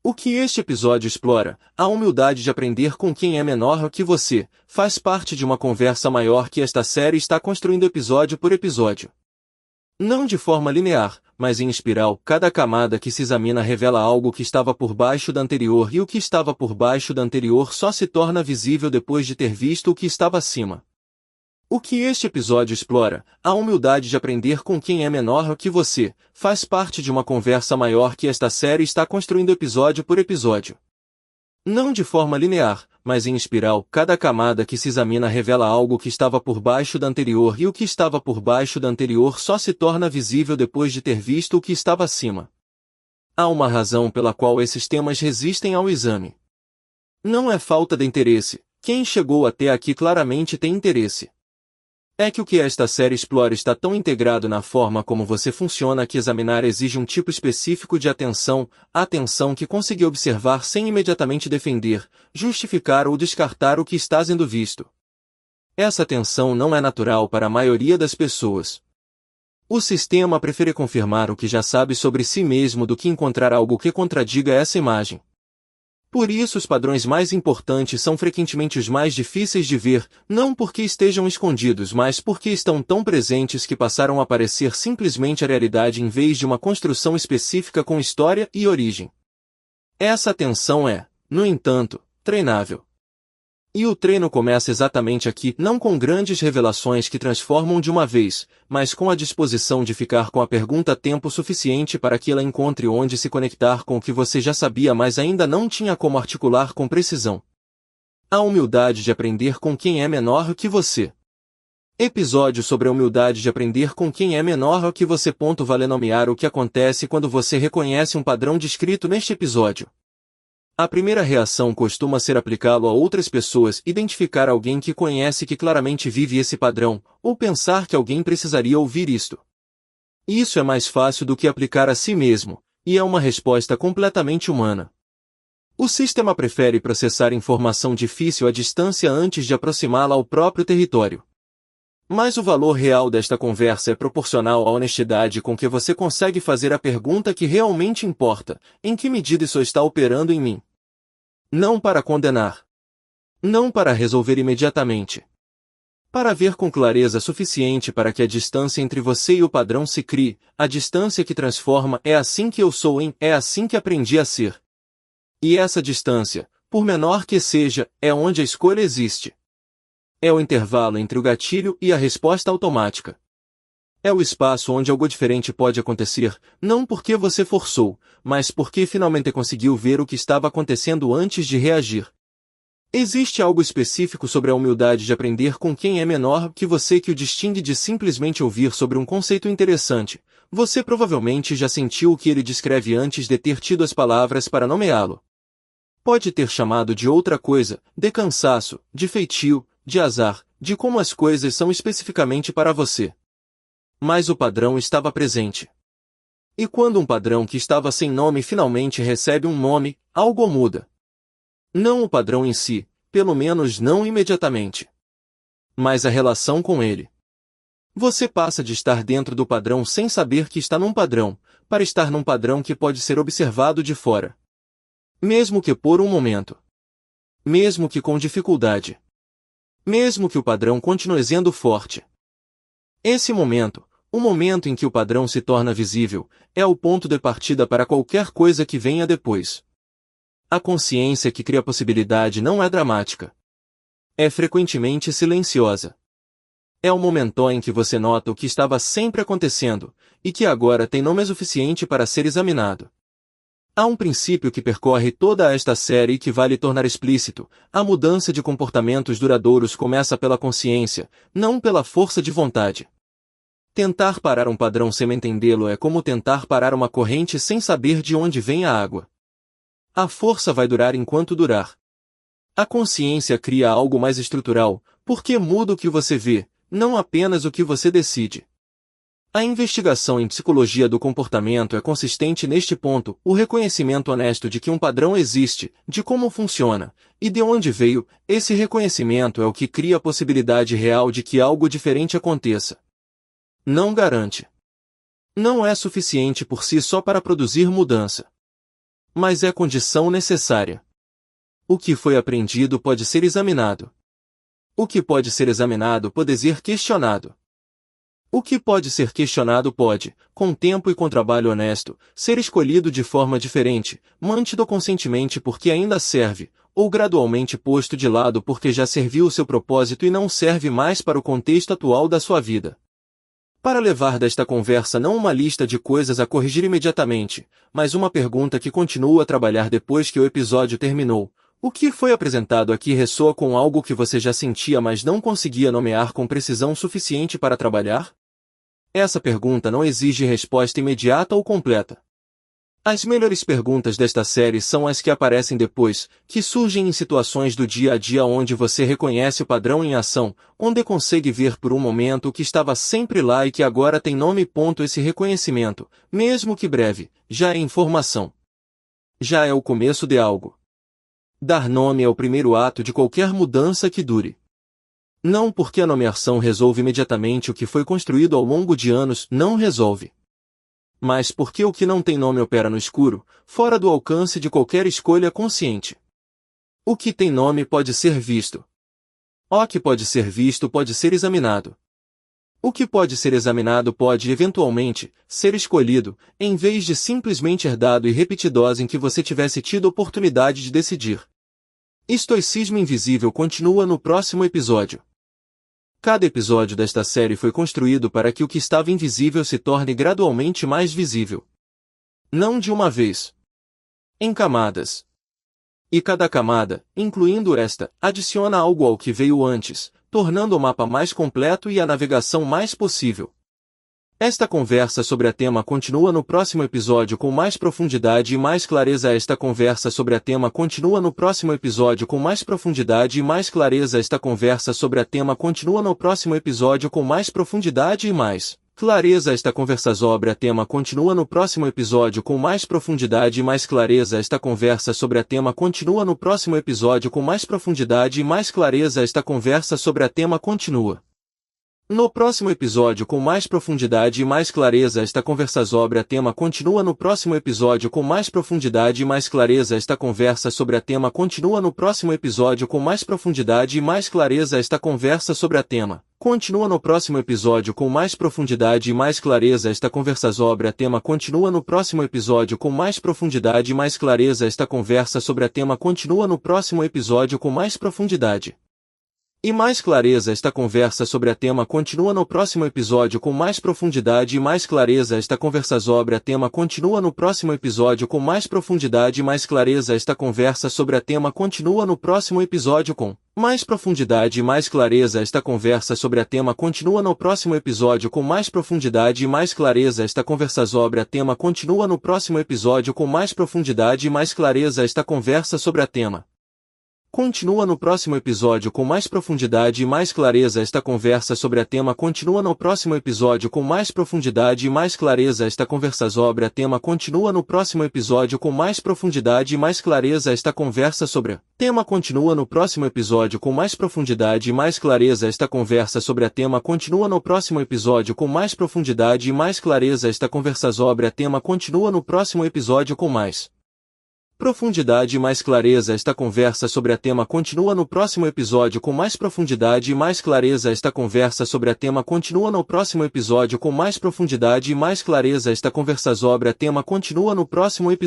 O que este episódio explora, a humildade de aprender com quem é menor que você, faz parte de uma conversa maior que esta série está construindo episódio por episódio. Não de forma linear, mas em espiral, cada camada que se examina revela algo que estava por baixo da anterior e o que estava por baixo da anterior só se torna visível depois de ter visto o que estava acima. O que este episódio explora, a humildade de aprender com quem é menor que você, faz parte de uma conversa maior que esta série está construindo episódio por episódio. Não de forma linear, mas em espiral, cada camada que se examina revela algo que estava por baixo da anterior e o que estava por baixo da anterior só se torna visível depois de ter visto o que estava acima. Há uma razão pela qual esses temas resistem ao exame. Não é falta de interesse, quem chegou até aqui claramente tem interesse. É que o que esta série explora está tão integrado na forma como você funciona que examinar exige um tipo específico de atenção, a atenção que consegui observar sem imediatamente defender, justificar ou descartar o que está sendo visto. Essa atenção não é natural para a maioria das pessoas. O sistema prefere confirmar o que já sabe sobre si mesmo do que encontrar algo que contradiga essa imagem. Por isso os padrões mais importantes são frequentemente os mais difíceis de ver, não porque estejam escondidos mas porque estão tão presentes que passaram a parecer simplesmente a realidade em vez de uma construção específica com história e origem. Essa atenção é, no entanto, treinável. E o treino começa exatamente aqui, não com grandes revelações que transformam de uma vez, mas com a disposição de ficar com a pergunta tempo suficiente para que ela encontre onde se conectar com o que você já sabia mas ainda não tinha como articular com precisão. A humildade de aprender com quem é menor que você. Episódio sobre a humildade de aprender com quem é menor que você. Vale nomear o que acontece quando você reconhece um padrão descrito neste episódio. A primeira reação costuma ser aplicá-lo a outras pessoas, identificar alguém que conhece que claramente vive esse padrão, ou pensar que alguém precisaria ouvir isto. Isso é mais fácil do que aplicar a si mesmo, e é uma resposta completamente humana. O sistema prefere processar informação difícil à distância antes de aproximá-la ao próprio território. Mas o valor real desta conversa é proporcional à honestidade com que você consegue fazer a pergunta que realmente importa: em que medida isso está operando em mim? Não para condenar. Não para resolver imediatamente. Para ver com clareza suficiente para que a distância entre você e o padrão se crie, a distância que transforma é assim que eu sou é assim que aprendi a ser. E essa distância, por menor que seja, é onde a escolha existe. É o intervalo entre o gatilho e a resposta automática. É o espaço onde algo diferente pode acontecer, não porque você forçou, mas porque finalmente conseguiu ver o que estava acontecendo antes de reagir. Existe algo específico sobre a humildade de aprender com quem é menor que você que o distingue de simplesmente ouvir sobre um conceito interessante. Você provavelmente já sentiu o que ele descreve antes de ter tido as palavras para nomeá-lo. Pode ter chamado de outra coisa, de cansaço, de feitio, de azar, de como as coisas são especificamente para você. Mas o padrão estava presente. E quando um padrão que estava sem nome finalmente recebe um nome, algo muda. Não o padrão em si, pelo menos não imediatamente. Mas a relação com ele. Você passa de estar dentro do padrão sem saber que está num padrão, para estar num padrão que pode ser observado de fora. Mesmo que por um momento. Mesmo que com dificuldade. Mesmo que o padrão continue sendo forte. Esse momento, o momento em que o padrão se torna visível, é o ponto de partida para qualquer coisa que venha depois. A consciência que cria a possibilidade não é dramática. É frequentemente silenciosa. É o momento em que você nota o que estava sempre acontecendo, e que agora tem nome suficiente para ser examinado. Há um princípio que percorre toda esta série e que vale tornar explícito: a mudança de comportamentos duradouros começa pela consciência, não pela força de vontade. Tentar parar um padrão sem entendê-lo é como tentar parar uma corrente sem saber de onde vem a água. A força vai durar enquanto durar. A consciência cria algo mais estrutural, porque muda o que você vê, não apenas o que você decide. A investigação em psicologia do comportamento é consistente neste ponto: o reconhecimento honesto de que um padrão existe, de como funciona, e de onde veio. Esse reconhecimento é o que cria a possibilidade real de que algo diferente aconteça. Não garante. Não é suficiente por si só para produzir mudança. Mas é condição necessária. O que foi aprendido pode ser examinado. O que pode ser examinado pode ser questionado. O que pode ser questionado pode, com tempo e com trabalho honesto, ser escolhido de forma diferente, mantido conscientemente porque ainda serve, ou gradualmente posto de lado porque já serviu o seu propósito e não serve mais para o contexto atual da sua vida. Para levar desta conversa não uma lista de coisas a corrigir imediatamente, mas uma pergunta que continua a trabalhar depois que o episódio terminou. O que foi apresentado aqui ressoa com algo que você já sentia mas não conseguia nomear com precisão suficiente para trabalhar? Essa pergunta não exige resposta imediata ou completa. As melhores perguntas desta série são as que aparecem depois, que surgem em situações do dia a dia onde você reconhece o padrão em ação, onde consegue ver por um momento o que estava sempre lá e que agora tem nome. Esse reconhecimento, mesmo que breve, já é informação. Já é o começo de algo. Dar nome é o primeiro ato de qualquer mudança que dure. Não porque a nomeação resolve imediatamente o que foi construído ao longo de anos, não resolve. Mas porque o que não tem nome opera no escuro, fora do alcance de qualquer escolha consciente. O que tem nome pode ser visto. O que pode ser visto pode ser examinado. O que pode ser examinado pode, eventualmente, ser escolhido, em vez de simplesmente herdado e repetidos em que você tivesse tido oportunidade de decidir. Estoicismo Invisível continua no próximo episódio. Cada episódio desta série foi construído para que o que estava invisível se torne gradualmente mais visível. Não de uma vez. Em camadas. E cada camada, incluindo esta, adiciona algo ao que veio antes, tornando o mapa mais completo e a navegação mais possível. Esta conversa sobre a tema continua no próximo episódio com mais profundidade e mais clareza. Esta conversa sobre a tema continua no próximo episódio com mais profundidade e mais clareza. Esta conversa sobre a tema continua no próximo episódio com mais profundidade e mais clareza. Esta conversa sobre a tema continua no próximo episódio com mais profundidade e mais clareza. Esta conversa sobre a tema continua no próximo episódio com mais profundidade e mais clareza. Esta conversa sobre a tema continua no próximo episódio com mais profundidade e mais clareza. Esta conversa sobre a tema continua no próximo episódio com mais profundidade e mais clareza. Esta conversa sobre a tema continua no próximo episódio com mais profundidade e mais clareza. Esta conversa sobre a tema continua no próximo episódio com mais profundidade e mais clareza. Esta conversa sobre a tema continua no próximo episódio com mais profundidade e mais clareza. Esta conversa sobre a tema continua no próximo episódio com mais profundidade e mais clareza. Esta conversa sobre a tema continua no próximo episódio com mais profundidade e mais clareza. Esta conversa sobre a tema continua no próximo episódio com mais profundidade e mais clareza. Esta conversa sobre a tema continua no próximo episódio com mais profundidade e mais clareza. Esta conversa sobre a tema continua no próximo episódio com mais profundidade e mais clareza. Esta conversa sobre a tema continua no próximo episódio com mais profundidade e mais clareza. Esta conversa sobre a tema continua no próximo episódio com mais profundidade e mais clareza. Esta conversa sobre a tema continua no próximo episódio com mais profundidade e mais clareza. Esta conversa sobre a tema continua no próximo episódio com mais profundidade e mais clareza. Esta conversa sobre a tema continua no próximo episódio com mais profundidade e mais clareza. Esta conversa sobre a tema continua no próximo episódio com mais profundidade e mais clareza. Esta conversa sobre a tema continua no próximo episódio com mais profundidade e mais clareza. Esta conversa sobre a tema continua no próximo episódio com mais profundidade e mais clareza. Esta conversa sobre a tema continua no próximo episódio com mais profundidade e mais clareza. Esta conversa sobre a tema continua no próximo episódio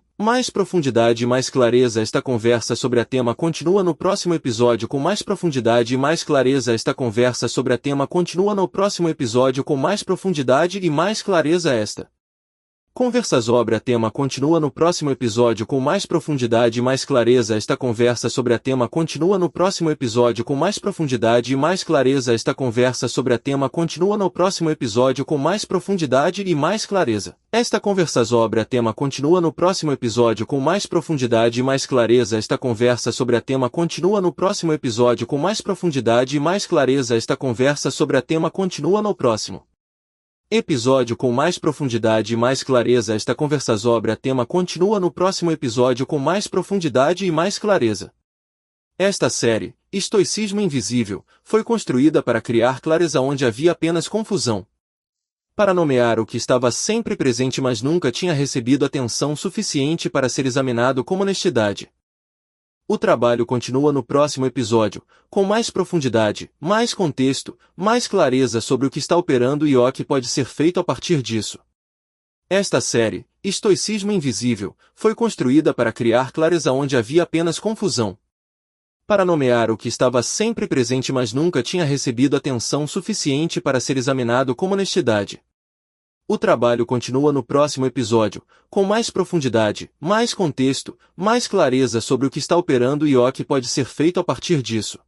com mais profundidade e mais clareza. Esta conversa sobre a tema continua no próximo episódio com mais profundidade e mais clareza. Esta conversa sobre a tema continua no próximo episódio com mais profundidade e mais clareza. Esta conversa sobre a tema continua no próximo episódio com mais profundidade e mais clareza. Esta conversa sobre a tema continua no próximo episódio com mais profundidade e mais clareza. Esta conversa sobre a tema continua no próximo episódio com mais profundidade e mais clareza. Esta conversa sobre a tema continua no próximo episódio com mais profundidade e mais clareza. Esta conversa sobre a tema continua no próximo episódio com mais profundidade e mais clareza. Esta conversa sobre a tema continua no próximo episódio com mais profundidade e mais clareza. Esta conversa sobre a tema continua no próximo episódio com mais profundidade e mais clareza. Esta série, Estoicismo Invisível, foi construída para criar clareza onde havia apenas confusão. para nomear o que estava sempre presente mas nunca tinha recebido atenção suficiente para ser examinado com honestidade. O trabalho continua no próximo episódio, com mais profundidade, mais contexto, mais clareza sobre o que está operando e o que pode ser feito a partir disso. Esta série, Estoicismo Invisível, foi construída para criar clareza onde havia apenas confusão. Para nomear o que estava sempre presente mas nunca tinha recebido atenção suficiente para ser examinado com honestidade. O trabalho continua no próximo episódio, com mais profundidade, mais contexto, mais clareza sobre o que está operando e o que pode ser feito a partir disso.